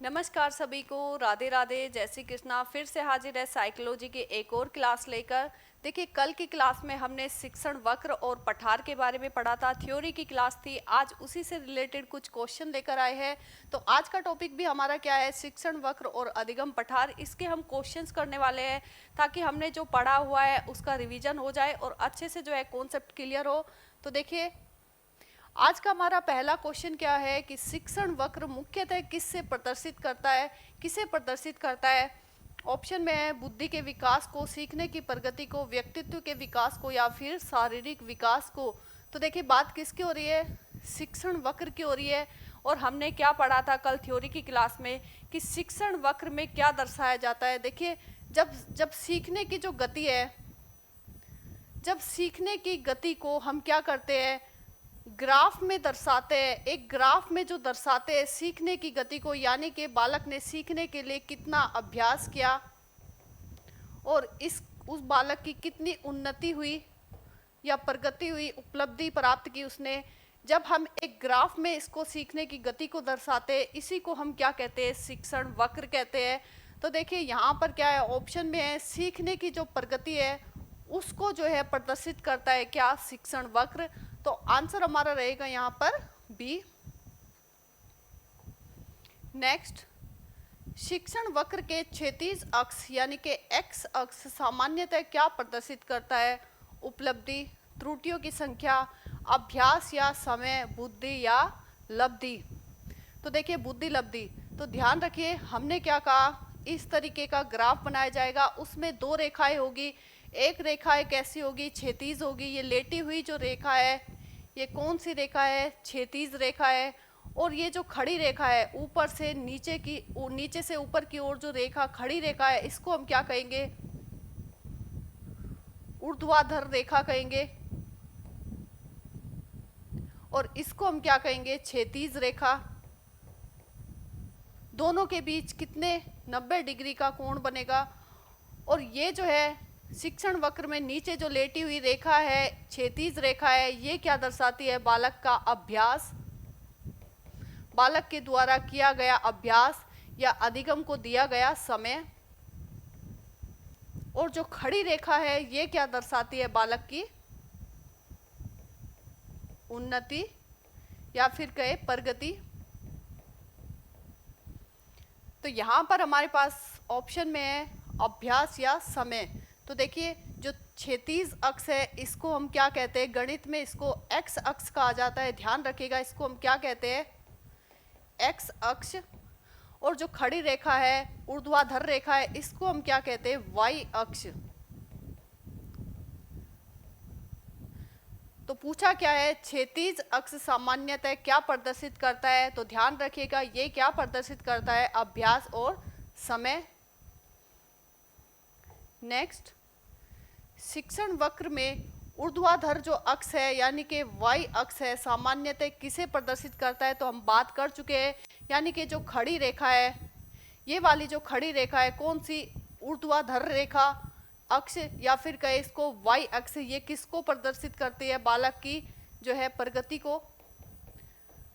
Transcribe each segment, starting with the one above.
नमस्कार सभी को, राधे राधे, जय श्री कृष्णा। फिर से हाजिर है साइकोलॉजी की एक और क्लास लेकर। देखिए, कल की क्लास में हमने शिक्षण वक्र और पठार के बारे में पढ़ा था, थ्योरी की क्लास थी। आज उसी से रिलेटेड कुछ क्वेश्चन लेकर आए हैं। तो आज का टॉपिक भी हमारा क्या है, शिक्षण वक्र और अधिगम पठार। इसके हम क्वेश्चंस करने वाले हैं ताकि हमने जो पढ़ा हुआ है उसका रिविजन हो जाए और अच्छे से जो है कॉन्सेप्ट क्लियर हो। तो देखिए, आज का हमारा पहला क्वेश्चन क्या है कि शिक्षण वक्र मुख्यतः किससे प्रदर्शित करता है, किसे प्रदर्शित करता है। ऑप्शन में है बुद्धि के विकास को, सीखने की प्रगति को, व्यक्तित्व के विकास को या फिर शारीरिक विकास को। तो देखिए, बात किसकी हो रही है, शिक्षण वक्र की हो रही है। और हमने क्या पढ़ा था कल थ्योरी की क्लास में कि शिक्षण वक्र में क्या दर्शाया जाता है। देखिए, जब जब सीखने की जो गति है, जब सीखने की गति को हम क्या करते हैं, ग्राफ में दर्शाते हैं। एक ग्राफ में जो दर्शाते हैं सीखने की गति को, यानी कि बालक ने सीखने के लिए कितना अभ्यास किया और उस बालक की कितनी उन्नति हुई या प्रगति हुई, उपलब्धि प्राप्त की उसने। जब हम एक ग्राफ में इसको सीखने की गति को दर्शाते हैं, इसी को हम क्या कहते हैं, शिक्षण वक्र कहते हैं। तो देखिए, यहाँ पर क्या है, ऑप्शन में है सीखने की जो प्रगति है उसको जो है प्रदर्शित करता है क्या, शिक्षण वक्र। तो आंसर हमारा रहेगा यहाँ पर बी। नेक्स्ट, शिक्षण वक्र के क्षैतिज अक्ष यानी कि एक्स अक्ष सामान्यतः क्या प्रदर्शित करता है, उपलब्धि, त्रुटियों की संख्या, अभ्यास या समय, बुद्धि या लब्धि। तो देखिए, बुद्धि लब्धि, तो ध्यान रखिए हमने क्या कहा, इस तरीके का ग्राफ बनाया जाएगा, उसमें दो रेखाएं होगी। एक रेखा कैसी होगी, क्षैतिज होगी। ये लेटी हुई जो रेखा है, ये कौन सी रेखा है, क्षैतिज रेखा है। और ये जो खड़ी रेखा है, ऊपर से नीचे की, नीचे से ऊपर की ओर जो रेखा खड़ी रेखा है, इसको हम क्या कहेंगे, ऊर्ध्वाधर रेखा कहेंगे। और इसको हम क्या कहेंगे, क्षैतिज रेखा। दोनों के बीच कितने, 90 डिग्री का कोण बनेगा। और ये जो है शिक्षण वक्र में नीचे जो लेटी हुई रेखा है, क्षैतिज रेखा है, ये क्या दर्शाती है, बालक का अभ्यास, बालक के द्वारा किया गया अभ्यास या अधिगम को दिया गया समय। और जो खड़ी रेखा है ये क्या दर्शाती है, बालक की उन्नति या फिर कहे प्रगति। तो यहां पर हमारे पास ऑप्शन में है अभ्यास या समय। तो देखिए, जो क्षैतिज अक्ष है इसको हम क्या कहते हैं, गणित में इसको एक्स अक्ष कहा जाता है। ध्यान रखिएगा, इसको हम क्या कहते हैं, एक्स अक्ष। और जो खड़ी रेखा है, ऊर्ध्वाधर रेखा है, इसको हम क्या कहते हैं, वाई अक्ष। तो पूछा क्या है, क्षैतिज अक्ष सामान्यतः क्या प्रदर्शित करता है। तो ध्यान रखिएगा, ये क्या प्रदर्शित करता है, अभ्यास और समय। नेक्स्ट, शिक्षण वक्र में ऊर्ध्वाधर जो अक्ष है यानी कि वाई अक्ष है, सामान्यतः किसे प्रदर्शित करता है। तो हम बात कर चुके हैं, यानी कि जो खड़ी रेखा है, ये वाली जो खड़ी रेखा है, कौन सी, ऊर्ध्वाधर रेखा अक्ष या फिर कहे इसको वाई अक्ष। ये किसको प्रदर्शित करती है, बालक की जो है प्रगति को,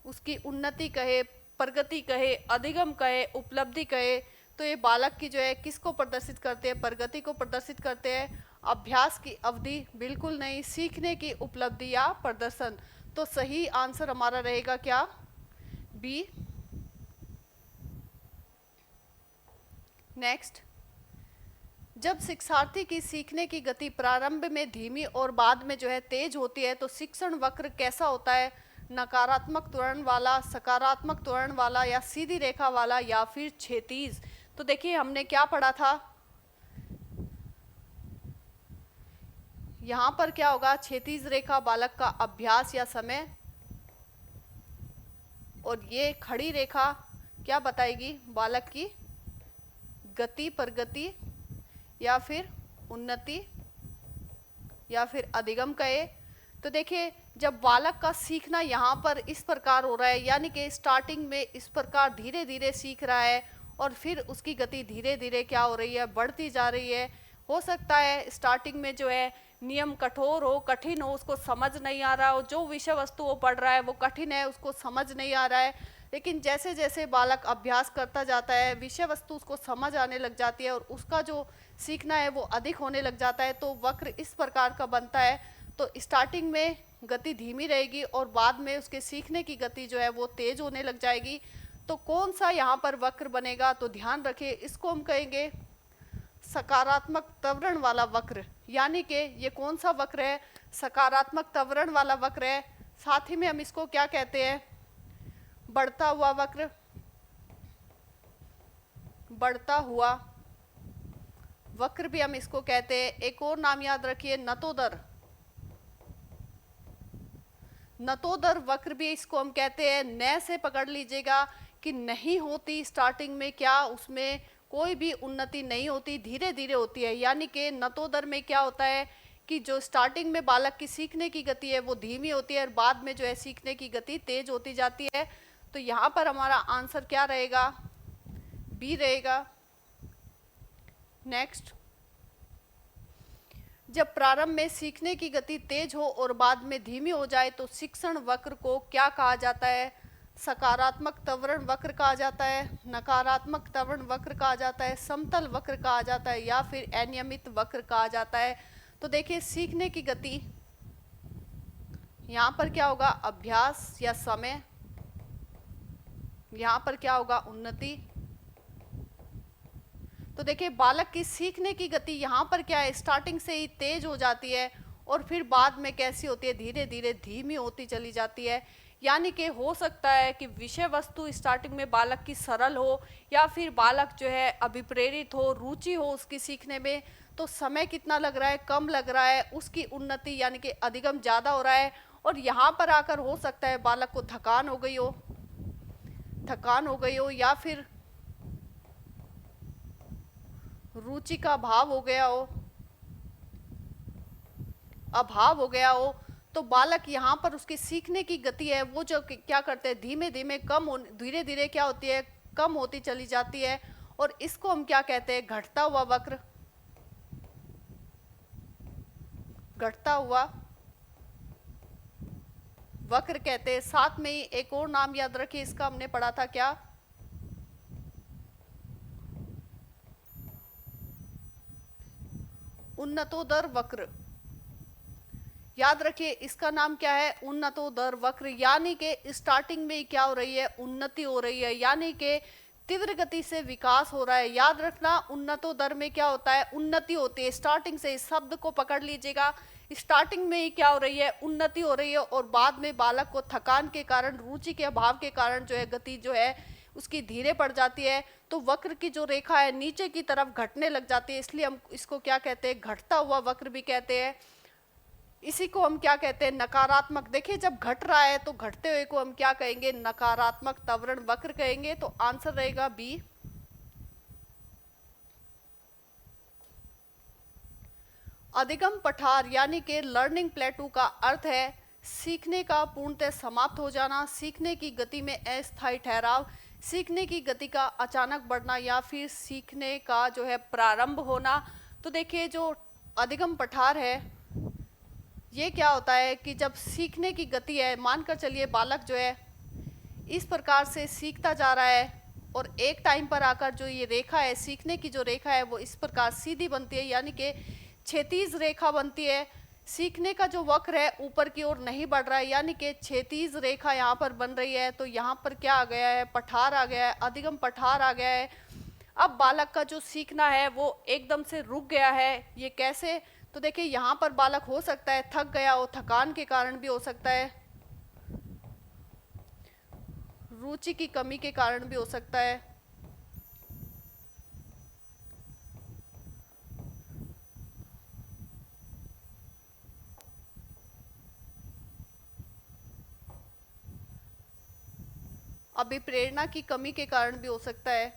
उसकी उन्नति कहे, प्रगति कहे, अधिगम कहे, उपलब्धि कहे। तो ये बालक की जो है किसको प्रदर्शित करते हैं, प्रगति को प्रदर्शित करते हैं। अभ्यास की अवधि बिल्कुल नहीं, सीखने की उपलब्धि या प्रदर्शन। तो सही आंसर हमारा रहेगा क्या, बी। नेक्स्ट, जब शिक्षार्थी की सीखने की गति प्रारंभ में धीमी और बाद में जो है तेज होती है, तो शिक्षण वक्र कैसा होता है, नकारात्मक त्वरण वाला, सकारात्मक त्वरण वाला या सीधी रेखा वाला या फिर क्षैतिज। तो देखिए, हमने क्या पढ़ा था, यहां पर क्या होगा, क्षैतिज रेखा बालक का अभ्यास या समय, और ये खड़ी रेखा क्या बताएगी, बालक की गति, प्रगति या फिर उन्नति या फिर अधिगम कहे। तो देखिए, जब बालक का सीखना यहाँ पर इस प्रकार हो रहा है, यानी कि स्टार्टिंग में इस प्रकार धीरे धीरे सीख रहा है और फिर उसकी गति धीरे धीरे क्या हो रही है, बढ़ती जा रही है। हो सकता है स्टार्टिंग में जो है नियम कठोर हो, कठिन हो, उसको समझ नहीं आ रहा हो, जो विषय वस्तु वो पढ़ रहा है वो कठिन है, उसको समझ नहीं आ रहा है। लेकिन जैसे जैसे बालक अभ्यास करता जाता है, विषय वस्तु उसको समझ आने लग जाती है और उसका जो सीखना है वो अधिक होने लग जाता है, तो वक्र इस प्रकार का बनता है। तो स्टार्टिंग में गति धीमी रहेगी और बाद में उसके सीखने की गति जो है वो तेज होने लग जाएगी। तो कौन सा यहाँ पर वक्र बनेगा, तो ध्यान रखिए, इसको हम कहेंगे सकारात्मक त्वरण वाला वक्र। यानी कि ये कौन सा वक्र है, सकारात्मक त्वरण वाला वक्र है। साथ ही में हम इसको क्या कहते हैं, बढ़ता हुआ वक्र, बढ़ता हुआ वक्र भी हम इसको कहते हैं। एक और नाम याद रखिए, नतोदर, नतोदर वक्र भी इसको हम कहते हैं। न से पकड़ लीजिएगा कि नहीं होती स्टार्टिंग में, क्या उसमें कोई भी उन्नति नहीं होती, धीरे धीरे होती है। यानी कि नतोदर में क्या होता है कि जो स्टार्टिंग में बालक की सीखने की गति है वो धीमी होती है और बाद में जो है सीखने की गति तेज होती जाती है। तो यहाँ पर हमारा आंसर क्या रहेगा, बी रहेगा। नेक्स्ट, जब प्रारंभ में सीखने की गति तेज हो और बाद में धीमी हो जाए तो शिक्षण वक्र को क्या कहा जाता है, सकारात्मक त्वरण वक्र कहा जाता है, नकारात्मक त्वरण वक्र कहा जाता है, समतल वक्र कहा जाता है या फिर अनियमित वक्र कहा जाता है। तो देखिए, सीखने की गति यहाँ पर क्या होगा, अभ्यास या समय, यहाँ पर क्या होगा, उन्नति। तो देखिए, बालक की सीखने की गति यहाँ पर क्या है, स्टार्टिंग से ही तेज हो जाती है और फिर बाद में कैसी होती है, धीरे धीरे धीमी होती चली जाती है। यानी कि हो सकता है कि विषय वस्तु स्टार्टिंग में बालक की सरल हो या फिर बालक जो है अभिप्रेरित हो, रुचि हो उसकी सीखने में, तो समय कितना लग रहा है, कम लग रहा है, उसकी उन्नति यानी कि अधिगम ज़्यादा हो रहा है। और यहाँ पर आकर हो सकता है बालक को थकान हो गई हो, थकान हो गई हो या फिर रुचि का अभाव हो गया हो, अभाव हो गया हो। तो बालक यहाँ पर उसकी सीखने की गति है वो जो क्या करते हैं, धीमे धीमे कम हो, धीरे धीरे क्या होती है, कम होती चली जाती है। और इसको हम क्या कहते हैं, घटता हुआ वक्र, घटता हुआ वक्र कहते हैं। साथ में ही एक और नाम याद रखिए, इसका हमने पढ़ा था क्या, उन्नतोदर वक्र। याद रखिए, इसका नाम क्या है, उन्नतोदर वक्र। यानी कि स्टार्टिंग में क्या हो रही है, उन्नति हो रही है, यानी कि तीव्र गति से विकास हो रहा है। याद रखना, उन्नतोदर में क्या होता है, उन्नति होती है स्टार्टिंग से। इस शब्द को पकड़ लीजिएगा, स्टार्टिंग में ही क्या हो रही है, उन्नति हो रही है और बाद में बालक को थकान के कारण, रुचि के अभाव के कारण जो है गति जो है उसकी धीरे पड़ जाती है। तो वक्र की जो रेखा है नीचे की तरफ घटने लग जाती है, इसलिए हम इसको क्या कहते हैं, घटता हुआ वक्र भी कहते हैं। इसी को हम क्या कहते हैं, नकारात्मक। देखिए, जब घट रहा है तो घटते हुए को हम क्या कहेंगे, नकारात्मक त्वरण वक्र कहेंगे। तो आंसर रहेगा बी। अधिगम पठार यानी कि लर्निंग प्लेटू का अर्थ है सीखने का पूर्णतः समाप्त हो जाना, सीखने की गति में अस्थायी ठहराव, सीखने की गति का अचानक बढ़ना या फिर सीखने का जो है प्रारंभ होना। तो देखिए, जो अधिगम पठार है ये क्या होता है कि जब सीखने की गति है, मानकर चलिए बालक जो है इस प्रकार से सीखता जा रहा है और एक टाइम पर आकर जो ये रेखा है, सीखने की जो रेखा है वो इस प्रकार सीधी बनती है, यानी कि क्षैतिज रेखा बनती है। सीखने का जो वक्र है ऊपर की ओर नहीं बढ़ रहा है, यानी कि क्षैतिज रेखा यहाँ पर बन रही है। तो यहाँ पर क्या आ गया है, पठार आ गया है, अधिगम पठार आ गया है। अब बालक का जो सीखना है वो एकदम से रुक गया है। ये कैसे, तो देखिए, यहाँ पर बालक हो सकता है थक गया हो, थकान के कारण भी हो सकता है, रुचि की कमी के कारण भी हो सकता है। अभी प्रेरणा की कमी के कारण भी हो सकता है।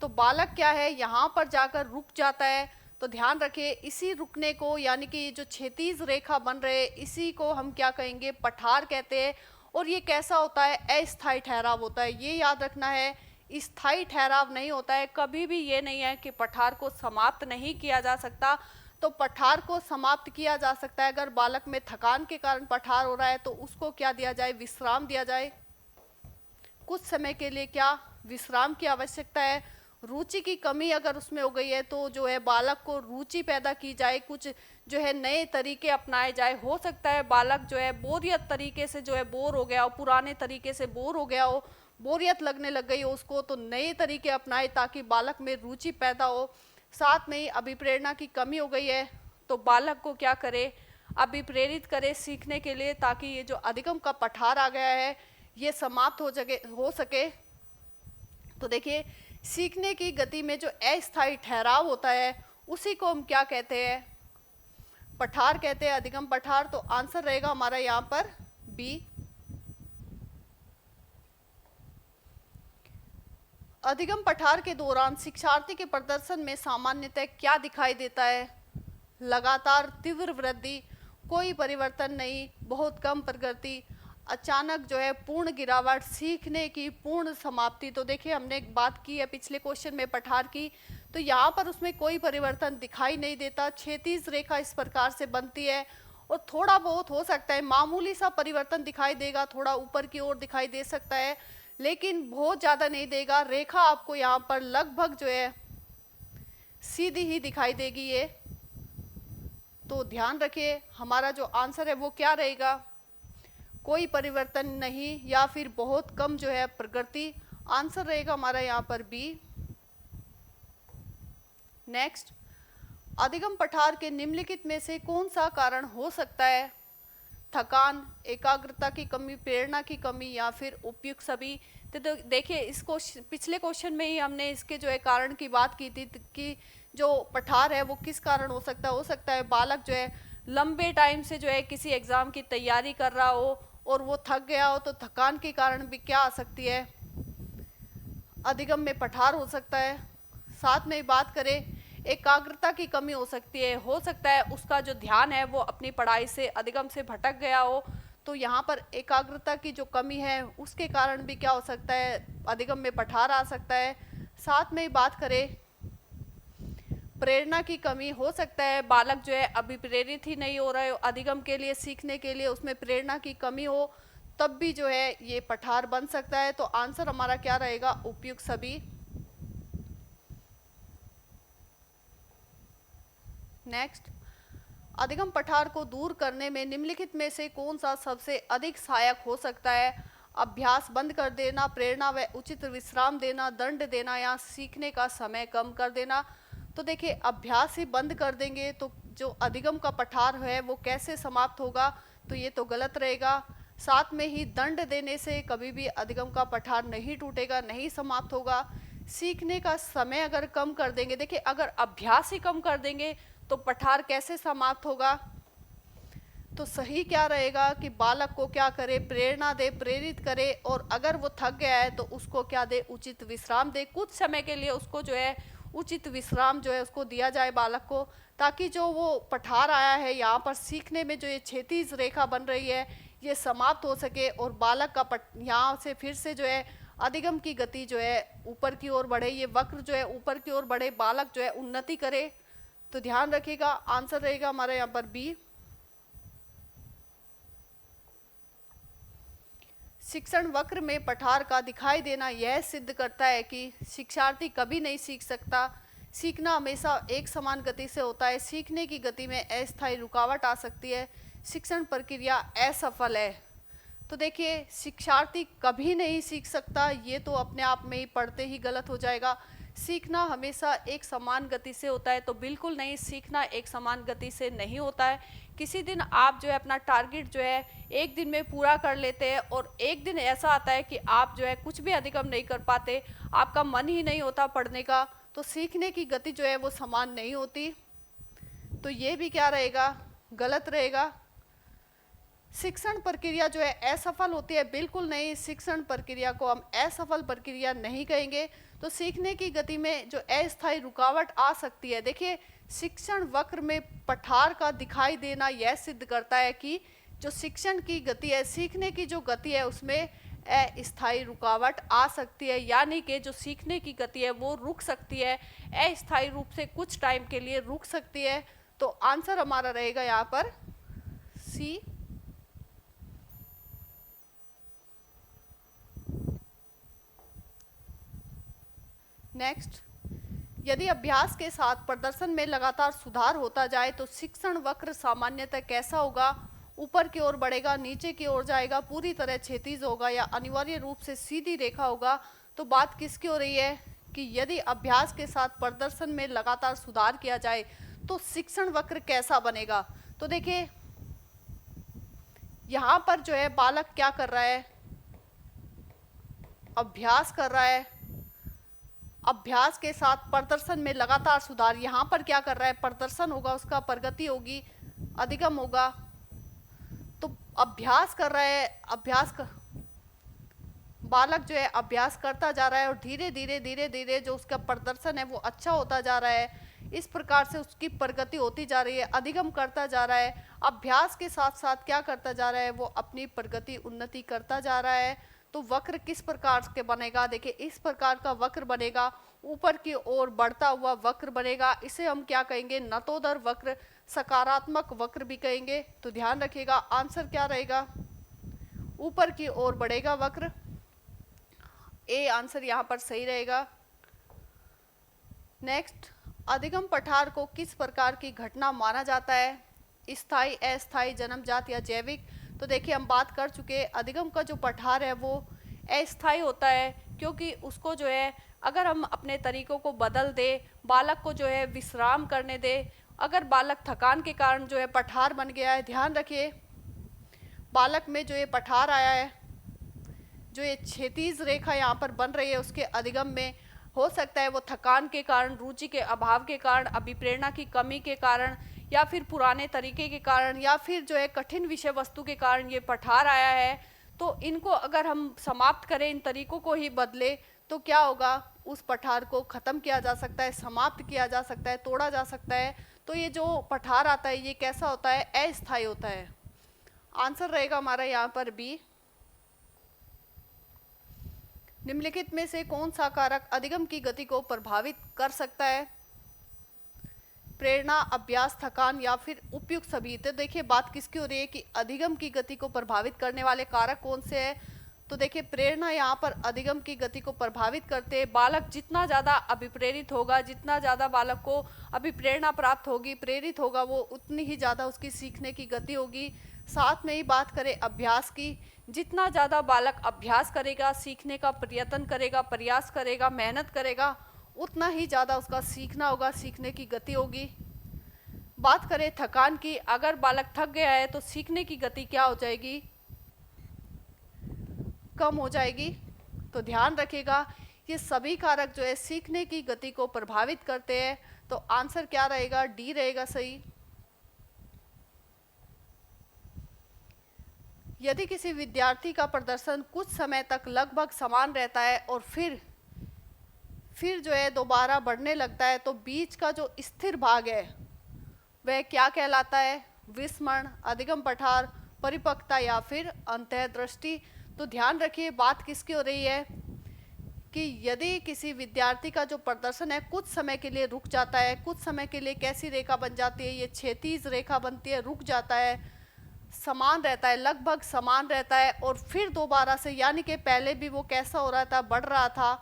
तो बालक क्या है, यहाँ पर जाकर रुक जाता है। तो ध्यान रखिए, इसी रुकने को यानी कि जो क्षैतिज रेखा बन रहे इसी को हम क्या कहेंगे, पठार कहते हैं। और ये कैसा होता है, अस्थायी ठहराव होता है, ये याद रखना है। स्थायी ठहराव नहीं होता है, कभी भी ये नहीं है कि पठार को समाप्त नहीं किया जा सकता। तो पठार को समाप्त किया जा सकता है। अगर बालक में थकान के कारण पठार हो रहा है तो उसको क्या दिया जाए, विश्राम दिया जाए। कुछ समय के लिए क्या विश्राम की आवश्यकता है। रुचि की कमी अगर उसमें हो गई है तो जो है बालक को रुचि पैदा की जाए, कुछ जो है नए तरीके अपनाए जाए। हो सकता है बालक जो है बोरियत तरीके से जो है बोर हो गया हो, पुराने तरीके से बोर हो गया हो, बोरियत लगने लग गई हो उसको, तो नए तरीके अपनाए ताकि बालक में रुचि पैदा हो। साथ में ही अभिप्रेरणा की कमी हो गई है तो बालक को क्या करे, अभिप्रेरित करे सीखने के लिए, ताकि ये जो अधिगम का पठार आ गया है ये समाप्त हो सके। तो देखिए सीखने की गति में जो अस्थायी ठहराव होता है उसी को हम क्या कहते हैं, पठार कहते हैं, अधिगम पठार। तो आंसर रहेगा हमारा यहाँ पर बी। अधिगम पठार के दौरान शिक्षार्थी के प्रदर्शन में सामान्यतः क्या दिखाई देता है, लगातार तीव्र वृद्धि, कोई परिवर्तन नहीं, बहुत कम प्रगति, अचानक जो है पूर्ण गिरावट, सीखने की पूर्ण समाप्ति। तो देखिए हमने एक बात की है पिछले क्वेश्चन में पठार की, तो यहाँ पर उसमें कोई परिवर्तन दिखाई नहीं देता। क्षैतिज रेखा इस प्रकार से बनती है और थोड़ा बहुत हो सकता है मामूली सा परिवर्तन दिखाई देगा, थोड़ा ऊपर की ओर दिखाई दे सकता है लेकिन बहुत ज़्यादा नहीं देगा। रेखा आपको यहाँ पर लगभग जो है सीधी ही दिखाई देगी ये। तो ध्यान रखिए हमारा जो आंसर है वो क्या रहेगा, कोई परिवर्तन नहीं या फिर बहुत कम जो है प्रगति। आंसर रहेगा हमारा यहाँ पर बी। नेक्स्ट, अधिगम पठार के निम्नलिखित में से कौन सा कारण हो सकता है, थकान, एकाग्रता की कमी, प्रेरणा की कमी या फिर उपयुक्त सभी। तो देखिए इसको पिछले क्वेश्चन में ही हमने इसके जो है कारण की बात की थी कि जो पठार है वो किस कारण हो सकता है बालक जो है लंबे टाइम से जो है किसी एग्जाम की तैयारी कर रहा हो और वो थक गया हो, तो थकान के कारण भी क्या आ सकती है, अधिगम में पठार हो सकता है। साथ में बात करें एकाग्रता की कमी हो सकता है उसका जो ध्यान है वो अपनी पढ़ाई से अधिगम से भटक गया हो, तो यहाँ पर एकाग्रता की जो कमी है उसके कारण भी क्या हो सकता है, अधिगम में पठार आ सकता है। साथ में बात करें प्रेरणा की कमी, हो सकता है बालक जो है अभी प्रेरित ही नहीं हो रहा है अधिगम के लिए, सीखने के लिए, उसमें प्रेरणा की कमी हो, तब भी जो है ये पठार बन सकता है। तो आंसर हमारा क्या रहेगा, उपयुक्त सभी। नेक्स्ट, अधिगम पठार को दूर करने में निम्नलिखित में से कौन सा सबसे अधिक सहायक हो सकता है, अभ्यास बंद कर देना, प्रेरणा व उचित विश्राम देना, दंड देना या सीखने का समय कम कर देना। तो देखिए अभ्यास ही बंद कर देंगे तो जो अधिगम का पठार है वो कैसे समाप्त होगा, तो ये तो गलत रहेगा। साथ में ही दंड देने से कभी भी अधिगम का पठार नहीं टूटेगा, नहीं समाप्त होगा। सीखने का समय अगर कम कर देंगे, देखिए अगर अभ्यास ही कम कर देंगे तो पठार कैसे समाप्त होगा, तो सही क्या रहेगा कि बालक को क्या करे, प्रेरणा दे, प्रेरित करे, और अगर वो थक गया है तो उसको क्या दे, उचित विश्राम दे। कुछ समय के लिए उसको जो है उचित विश्राम जो है उसको दिया जाए बालक को, ताकि जो वो पठार आया है यहाँ पर सीखने में जो ये क्षैतिज रेखा बन रही है ये समाप्त हो सके और बालक का यहाँ से फिर से जो है अधिगम की गति जो है ऊपर की ओर बढ़े, ये वक्र जो है ऊपर की ओर बढ़े, बालक जो है उन्नति करे। तो ध्यान रखिएगा आंसर रहेगा हमारे यहाँ पर बी। शिक्षण वक्र में पठार का दिखाई देना यह सिद्ध करता है कि शिक्षार्थी कभी नहीं सीख सकता, सीखना हमेशा एक समान गति से होता है, सीखने की गति में अस्थायी रुकावट आ सकती है, शिक्षण प्रक्रिया असफल है। तो देखिए शिक्षार्थी कभी नहीं सीख सकता, ये तो अपने आप में ही पढ़ते ही गलत हो जाएगा। सीखना हमेशा एक समान गति से होता है, तो बिल्कुल नहीं, सीखना एक समान गति से नहीं होता है। किसी दिन आप जो है अपना टारगेट जो है एक दिन में पूरा कर लेते हैं और एक दिन ऐसा आता है कि आप जो है कुछ भी अधिगम नहीं कर पाते, आपका मन ही नहीं होता पढ़ने का, तो सीखने की गति जो है वो समान नहीं होती। तो ये भी क्या रहेगा, गलत रहेगा। शिक्षण प्रक्रिया जो है असफल होती है, बिल्कुल नहीं, शिक्षण प्रक्रिया को हम असफल प्रक्रिया नहीं कहेंगे। तो सीखने की गति में जो अस्थायी रुकावट आ सकती है, देखिए शिक्षण वक्र में पठार का दिखाई देना यह सिद्ध करता है कि जो शिक्षण की गति है, सीखने की जो गति है उसमें अस्थायी रुकावट आ सकती है, यानी कि जो सीखने की गति है वो रुक सकती है, अस्थायी रूप से कुछ टाइम के लिए रुक सकती है। तो आंसर हमारा रहेगा यहाँ पर सी। नेक्स्ट, यदि अभ्यास के साथ प्रदर्शन में लगातार सुधार होता जाए तो शिक्षण वक्र सामान्यतः कैसा होगा? ऊपर की ओर बढ़ेगा, नीचे की ओर जाएगा, पूरी तरह क्षैतिज होगा या अनिवार्य रूप से सीधी रेखा होगा? तो बात किसकी हो रही है कि यदि अभ्यास के साथ प्रदर्शन में लगातार सुधार किया जाए तो शिक्षण वक्र कैसा बनेगा? तो देखिए यहाँ पर जो है बालक क्या कर रहा है, अभ्यास कर रहा है, अभ्यास के साथ प्रदर्शन में लगातार सुधार, यहाँ पर क्या कर रहा है, प्रदर्शन होगा उसका, प्रगति होगी, अधिगम होगा। तो अभ्यास कर रहा है, बालक जो है अभ्यास करता जा रहा है और धीरे धीरे जो उसका प्रदर्शन है वो अच्छा होता जा रहा है। इस प्रकार से उसकी प्रगति होती जा रही है, अधिगम करता जा रहा है। अभ्यास के साथ साथ क्या करता जा रहा है, वो अपनी प्रगति उन्नति करता जा रहा है। तो वक्र किस प्रकार के बनेगा? देखिए इस प्रकार का वक्र बनेगा, ऊपर की ओर बढ़ता हुआ वक्र बनेगा। इसे हम क्या कहेंगे? नतोदर वक्र, सकारात्मक वक्र भी कहेंगे। तो ध्यान रखिएगा आंसर क्या रहेगा, ऊपर की ओर बढ़ेगा वक्र। ए आंसर यहाँ पर सही रहेगा। नेक्स्ट, अधिगम पठार को किस प्रकार की घटना माना जाता है? स्थायी, अस्थायी, जन्मजात या जैविक? तो देखिए हम बात कर चुके हैं, अधिगम का जो पठार है वो अस्थायी होता है, क्योंकि उसको जो है अगर हम अपने तरीकों को बदल दे, बालक को जो है विश्राम करने दे, अगर बालक थकान के कारण जो है पठार बन गया है, ध्यान रखिए बालक में जो ये पठार आया है, जो ये क्षैतिज रेखा यहाँ पर बन रही है उसके अधिगम में, हो सकता है वो थकान के कारण, रुचि के अभाव के कारण, अभिप्रेरणा की कमी के कारण, या फिर पुराने तरीके के कारण, या फिर जो है कठिन विषय वस्तु के कारण ये पठार आया है। तो इनको अगर हम समाप्त करें, इन तरीकों को ही बदले, तो क्या होगा? उस पठार को खत्म किया जा सकता है, समाप्त किया जा सकता है, तोड़ा जा सकता है। तो ये जो पठार आता है ये कैसा होता है? अस्थायी होता है। आंसर रहेगा हमारा यहाँ पर बी। निम्नलिखित में से कौन सा कारक अधिगम की गति को प्रभावित कर सकता है? प्रेरणा, अभ्यास, थकान या फिर उपयुक्त सभी? तो देखिए बात किसकी हो रही है कि अधिगम की गति को प्रभावित करने वाले कारक कौन से हैं? तो देखिए प्रेरणा यहाँ पर अधिगम की गति को प्रभावित करते हैं। बालक जितना ज़्यादा अभिप्रेरित होगा, जितना ज़्यादा बालक को अभिप्रेरणा प्राप्त होगी, प्रेरित होगा, वो उतनी ही ज़्यादा उसकी सीखने की गति होगी। साथ में ही बात करें अभ्यास की, जितना ज़्यादा बालक अभ्यास करेगा, सीखने का प्रयत्न करेगा, प्रयास करेगा, मेहनत करेगा, उतना ही ज़्यादा उसका सीखना होगा, सीखने की गति होगी। बात करें थकान की, अगर बालक थक गया है तो सीखने की गति क्या हो जाएगी? कम हो जाएगी। तो ध्यान रखिएगा ये सभी कारक जो है सीखने की गति को प्रभावित करते हैं। तो आंसर क्या रहेगा? डी रहेगा सही। यदि किसी विद्यार्थी का प्रदर्शन कुछ समय तक लगभग समान रहता है और फिर जो है दोबारा बढ़ने लगता है, तो बीच का जो स्थिर भाग है वह क्या कहलाता है? विस्मरण, अधिगम पठार, परिपक्वता या फिर अंतःदृष्टि? तो ध्यान रखिए बात किसकी हो रही है कि यदि किसी विद्यार्थी का जो प्रदर्शन है कुछ समय के लिए रुक जाता है, कुछ समय के लिए कैसी रेखा बन जाती है? ये क्षैतिज रेखा बनती है, रुक जाता है, समान रहता है, लगभग समान रहता है, और फिर दोबारा से, यानी कि पहले भी वो कैसा हो रहा था? बढ़ रहा था,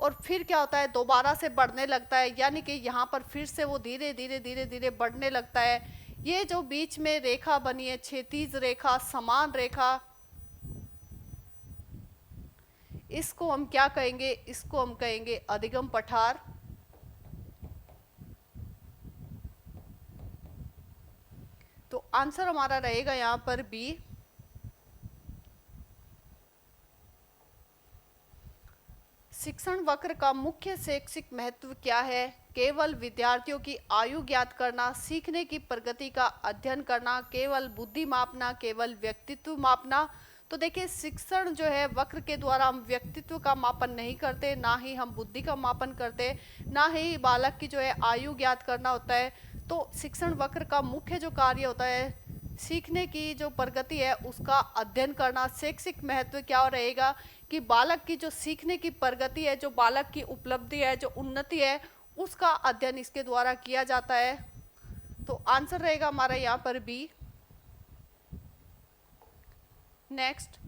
और फिर क्या होता है? दोबारा से बढ़ने लगता है, यानी कि यहाँ पर फिर से वो धीरे धीरे बढ़ने लगता है। ये जो बीच में रेखा बनी है, क्षैतिज रेखा, समान रेखा, इसको हम क्या कहेंगे? इसको हम कहेंगे अधिगम पठार। तो आंसर हमारा रहेगा यहाँ पर बी। शिक्षण वक्र का मुख्य शैक्षिक महत्व क्या है? केवल विद्यार्थियों की आयु ज्ञात करना, सीखने की प्रगति का अध्ययन करना, केवल बुद्धि मापना, केवल व्यक्तित्व मापना? तो देखिए शिक्षण जो है वक्र के द्वारा हम व्यक्तित्व का मापन नहीं करते, ना ही हम बुद्धि का मापन करते, ना ही बालक की जो है आयु ज्ञात करना होता है। तो शिक्षण वक्र का मुख्य जो कार्य होता है, सीखने की जो प्रगति है उसका अध्ययन करना। शैक्षिक महत्व क्या रहेगा कि बालक की जो सीखने की प्रगति है, जो बालक की उपलब्धि है, जो उन्नति है, उसका अध्ययन इसके द्वारा किया जाता है। तो आंसर रहेगा हमारा यहाँ पर बी। नेक्स्ट,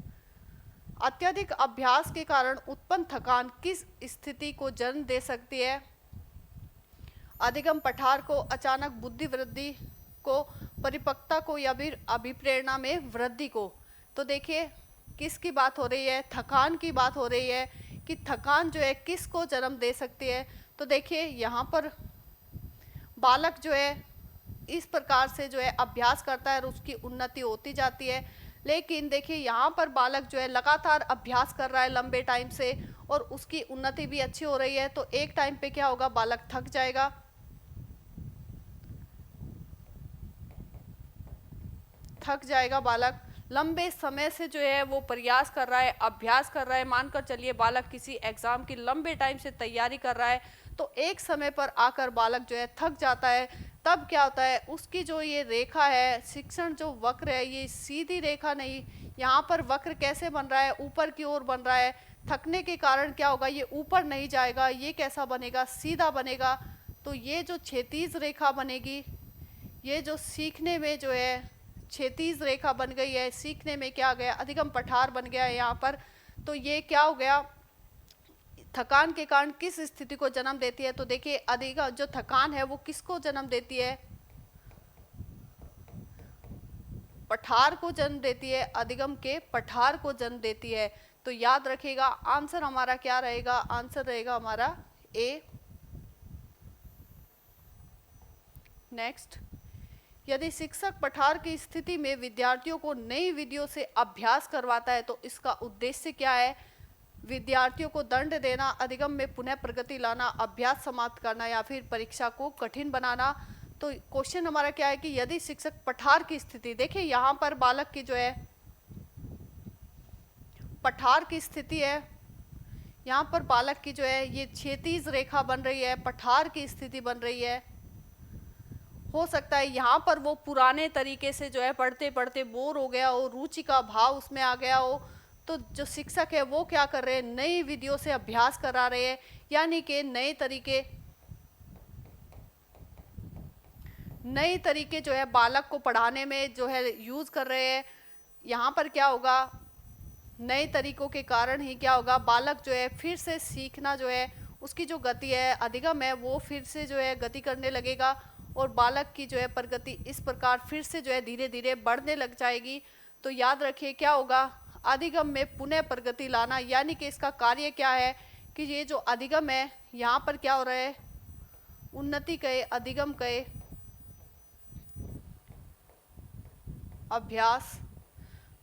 अत्यधिक अभ्यास के कारण उत्पन्न थकान किस स्थिति को जन्म दे सकती है? अधिगम पठार को, अचानक बुद्धि वृद्धि को, परिपक्वता को, या फिर अभिप्रेरणा में वृद्धि को। तो देखिए किसकी बात हो रही है? थकान की बात हो रही है कि थकान जो है किसको जन्म दे सकती है। तो देखिए यहाँ पर बालक जो है इस प्रकार से जो है अभ्यास करता है और उसकी उन्नति होती जाती है। लेकिन देखिए यहाँ पर बालक जो है लगातार अभ्यास कर रहा है लंबे टाइम से और उसकी उन्नति भी अच्छी हो रही है। तो एक टाइम पे क्या होगा? बालक थक जाएगा। थक जाएगा बालक। लंबे समय से जो है वो प्रयास कर रहा है, अभ्यास कर रहा है। मानकर चलिए बालक किसी एग्जाम की लंबे टाइम से तैयारी कर रहा है, तो एक समय पर आकर बालक जो है थक जाता है। तब क्या होता है? उसकी जो ये रेखा है, शिक्षण जो वक्र है, ये सीधी रेखा नहीं, यहाँ पर वक्र कैसे बन रहा है? ऊपर की ओर बन रहा है। थकने के कारण क्या होगा? ये ऊपर नहीं जाएगा। ये कैसा बनेगा? सीधा बनेगा। तो ये जो क्षैतिज रेखा बनेगी, ये जो सीखने में जो है क्षैतिज रेखा बन गई है, सीखने में क्या आ गया? अधिगम पठार बन गया है यहाँ पर। तो ये क्या हो गया? थकान के कारण किस स्थिति को जन्म देती है? तो देखिए अधिगम जो थकान है वो किसको जन्म देती है? पठार को जन्म देती है, अधिगम के पठार को जन्म देती है। तो याद रखिएगा आंसर हमारा क्या रहेगा? आंसर रहेगा हमारा ए। नेक्स्ट, यदि शिक्षक पठार की स्थिति में विद्यार्थियों को नई विधियों से अभ्यास करवाता है तो इसका उद्देश्य क्या है? विद्यार्थियों को दंड देना, अधिगम में पुनः प्रगति लाना, अभ्यास समाप्त करना, या फिर परीक्षा को कठिन बनाना। तो क्वेश्चन हमारा क्या है कि यदि शिक्षक पठार की स्थिति, देखिए यहाँ पर बालक की जो है पठार की स्थिति है, यहाँ पर बालक की जो है ये क्षैतिज रेखा बन रही है, पठार की स्थिति बन रही है। हो सकता है यहाँ पर वो पुराने तरीके से जो है पढ़ते पढ़ते बोर हो गया हो, रुचि का भाव उसमें आ गया हो। तो जो शिक्षक है वो क्या कर रहे हैं? नई विधियों से अभ्यास करा रहे हैं, यानी कि नए तरीके जो है बालक को पढ़ाने में जो है यूज कर रहे हैं। यहाँ पर क्या होगा? नए तरीकों के कारण ही क्या होगा? बालक जो है फिर से सीखना जो है उसकी जो गति है, अधिगम है, वो फिर से जो है गति करने लगेगा और बालक की जो है प्रगति इस प्रकार फिर से जो है धीरे धीरे बढ़ने लग जाएगी। तो याद रखिए क्या होगा? अधिगम में पुनः प्रगति लाना, यानी कि इसका कार्य क्या है कि ये जो अधिगम है यहाँ पर क्या हो रहा है? उन्नति कहे, अधिगम कहे, अभ्यास।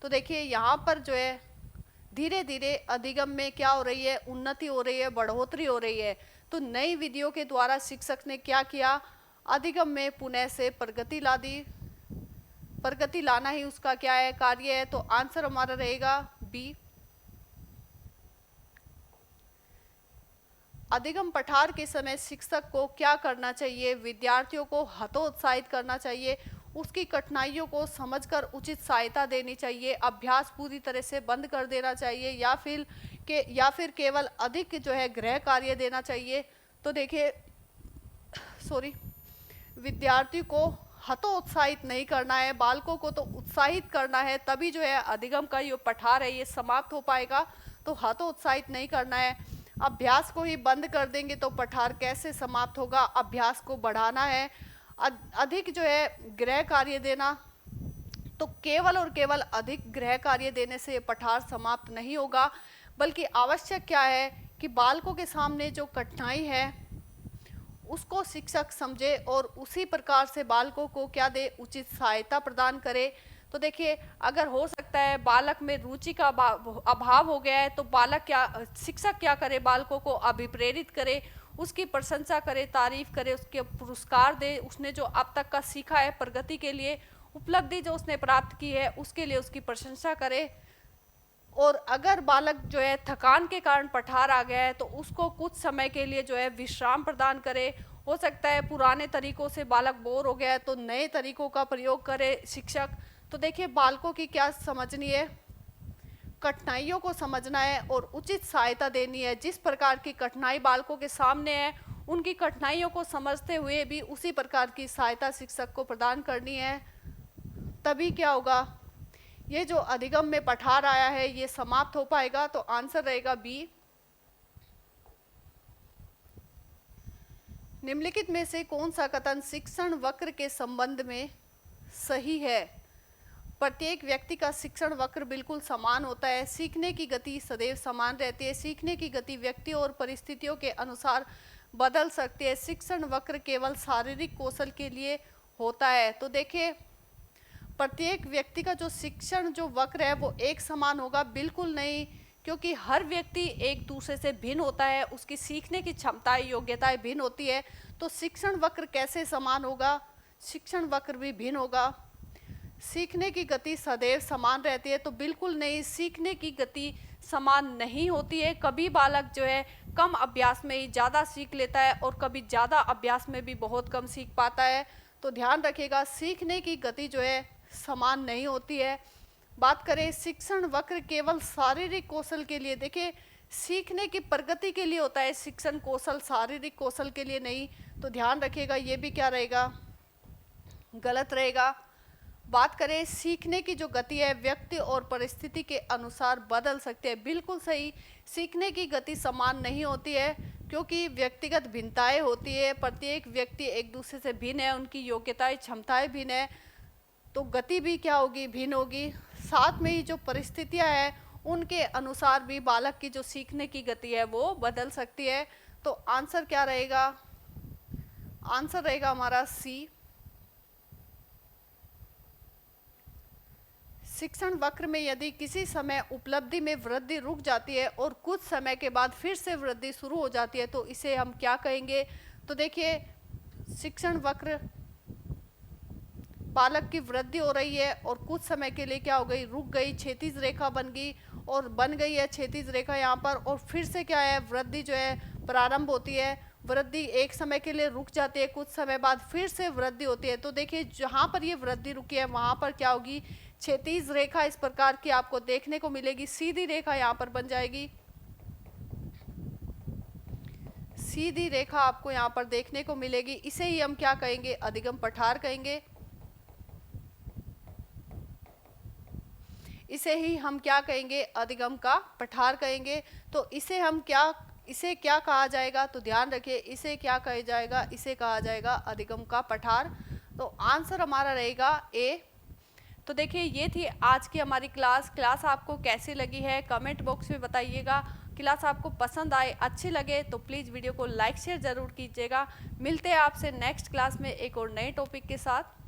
तो देखिए यहाँ पर जो है धीरे धीरे अधिगम में क्या हो रही है? उन्नति हो रही है, बढ़ोतरी हो रही है। तो नई विधियों के द्वारा शिक्षक ने क्या किया? अधिगम में पुनः से प्रगति ला दी। प्रगति लाना ही उसका क्या है? कार्य है। तो आंसर हमारा रहेगा बी। अधिगम पठार के समय शिक्षक को क्या करना चाहिए? विद्यार्थियों को हतोत्साहित करना चाहिए, उसकी कठिनाइयों को समझकर उचित सहायता देनी चाहिए, अभ्यास पूरी तरह से बंद कर देना चाहिए, या फिर केवल अधिक जो है गृह कार्य देना चाहिए। तो देखिए विद्यार्थी को हतोत्साहित नहीं करना है, बालकों को तो उत्साहित करना है, तभी जो है अधिगम का ये पठार है ये समाप्त हो पाएगा। तो हतोत्साहित नहीं करना है। अभ्यास को ही बंद कर देंगे तो पठार कैसे समाप्त होगा? अभ्यास को बढ़ाना है, अधिक जो है गृह कार्य देना। तो केवल और केवल अधिक गृह कार्य देने से पठार समाप्त नहीं होगा, बल्कि आवश्यक क्या है कि बालकों के सामने जो कठिनाई है उसको शिक्षक समझे और उसी प्रकार से बालकों को क्या दे? उचित सहायता प्रदान करे। तो देखिए अगर हो सकता है बालक में रुचि का अभाव हो गया है तो शिक्षक क्या करे? बालकों को अभिप्रेरित करे, उसकी प्रशंसा करे, तारीफ करे, उसके पुरस्कार दे, उसने जो अब तक का सीखा है प्रगति के लिए, उपलब्धि जो उसने प्राप्त की है उसके लिए उसकी प्रशंसा करे। और अगर बालक जो है थकान के कारण पठार आ गया है तो उसको कुछ समय के लिए जो है विश्राम प्रदान करे। हो सकता है पुराने तरीकों से बालक बोर हो गया है तो नए तरीकों का प्रयोग करे शिक्षक। तो देखिए बालकों की क्या समझनी है? कठिनाइयों को समझना है और उचित सहायता देनी है। जिस प्रकार की कठिनाई बालकों के सामने है उनकी कठिनाइयों को समझते हुए भी उसी प्रकार की सहायता शिक्षक को प्रदान करनी है। तभी क्या होगा, ये जो अधिगम में पठार आया है ये समाप्त हो पाएगा। तो आंसर रहेगा बी। निम्नलिखित में से कौन सा कथन शिक्षण वक्र के संबंध में सही है? प्रत्येक व्यक्ति का शिक्षण वक्र बिल्कुल समान होता है। सीखने की गति सदैव समान रहती है। सीखने की गति व्यक्ति और परिस्थितियों के अनुसार बदल सकती है। शिक्षण वक्र केवल शारीरिक कौशल के लिए होता है। तो देखिए, प्रत्येक व्यक्ति का जो शिक्षण जो वक्र है वो एक समान होगा? बिल्कुल नहीं, क्योंकि हर व्यक्ति एक दूसरे से भिन्न होता है, उसकी सीखने की क्षमताएं योग्यताएं भिन्न होती है। तो शिक्षण वक्र कैसे समान होगा? शिक्षण वक्र भी भिन्न होगा। सीखने की गति सदैव समान रहती है, तो बिल्कुल नहीं, सीखने की गति समान नहीं होती है। कभी बालक जो है कम अभ्यास में ही ज़्यादा सीख लेता है और कभी ज़्यादा अभ्यास में भी बहुत कम सीख पाता है। तो ध्यान रखिएगा, सीखने की गति जो है समान नहीं होती है। बात करें शिक्षण वक्र केवल शारीरिक कौशल के लिए, देखिए सीखने की प्रगति के लिए होता है शिक्षण कौशल, शारीरिक कौशल के लिए नहीं। तो ध्यान रखिएगा, ये भी क्या रहेगा? गलत रहेगा। बात करें सीखने की जो गति है व्यक्ति और परिस्थिति के अनुसार बदल सकते हैं, बिल्कुल सही। सीखने की गति समान नहीं होती है क्योंकि व्यक्तिगत भिन्नताएं होती है। प्रत्येक व्यक्ति एक दूसरे से भिन्न है, उनकी योग्यताएं क्षमताएं भिन्न है, तो गति भी क्या होगी? भिन्न होगी। साथ में ही जो परिस्थितियां हैं उनके अनुसार भी बालक की जो सीखने की गति है वो बदल सकती है। तो आंसर क्या रहेगा? आंसर रहेगा हमारा सी। शिक्षण वक्र में यदि किसी समय उपलब्धि में वृद्धि रुक जाती है और कुछ समय के बाद फिर से वृद्धि शुरू हो जाती है तो इसे हम क्या कहेंगे? तो देखिए, शिक्षण वक्र बालक की वृद्धि हो रही है और कुछ समय के लिए क्या हो गई? रुक गई, क्षैतिज रेखा बन गई और बन गई है क्षैतिज रेखा यहाँ पर, और फिर से क्या है? वृद्धि जो है प्रारंभ होती है। वृद्धि एक समय के लिए रुक जाती है, कुछ समय बाद फिर से वृद्धि होती है। तो देखिए, जहाँ पर ये वृद्धि रुकी है वहाँ पर क्या होगी? क्षैतिज रेखा इस प्रकार की आपको देखने को मिलेगी, सीधी रेखा यहाँ पर बन जाएगी। सीधी रेखा आपको यहाँ पर देखने को मिलेगी। इसे ही हम क्या कहेंगे? अधिगम पठार कहेंगे। इसे ही हम क्या कहेंगे? अधिगम का पठार कहेंगे। तो इसे हम इसे क्या कहा जाएगा? तो ध्यान रखिए, इसे क्या कहा जाएगा? इसे कहा जाएगा अधिगम का पठार। तो आंसर हमारा रहेगा ए। तो देखिए, ये थी आज की हमारी क्लास आपको कैसी लगी है कमेंट बॉक्स में बताइएगा। क्लास आपको पसंद आए, अच्छी लगे तो प्लीज़ वीडियो को लाइक शेयर ज़रूर कीजिएगा। मिलते हैं आपसे नेक्स्ट क्लास में एक और नए टॉपिक के साथ।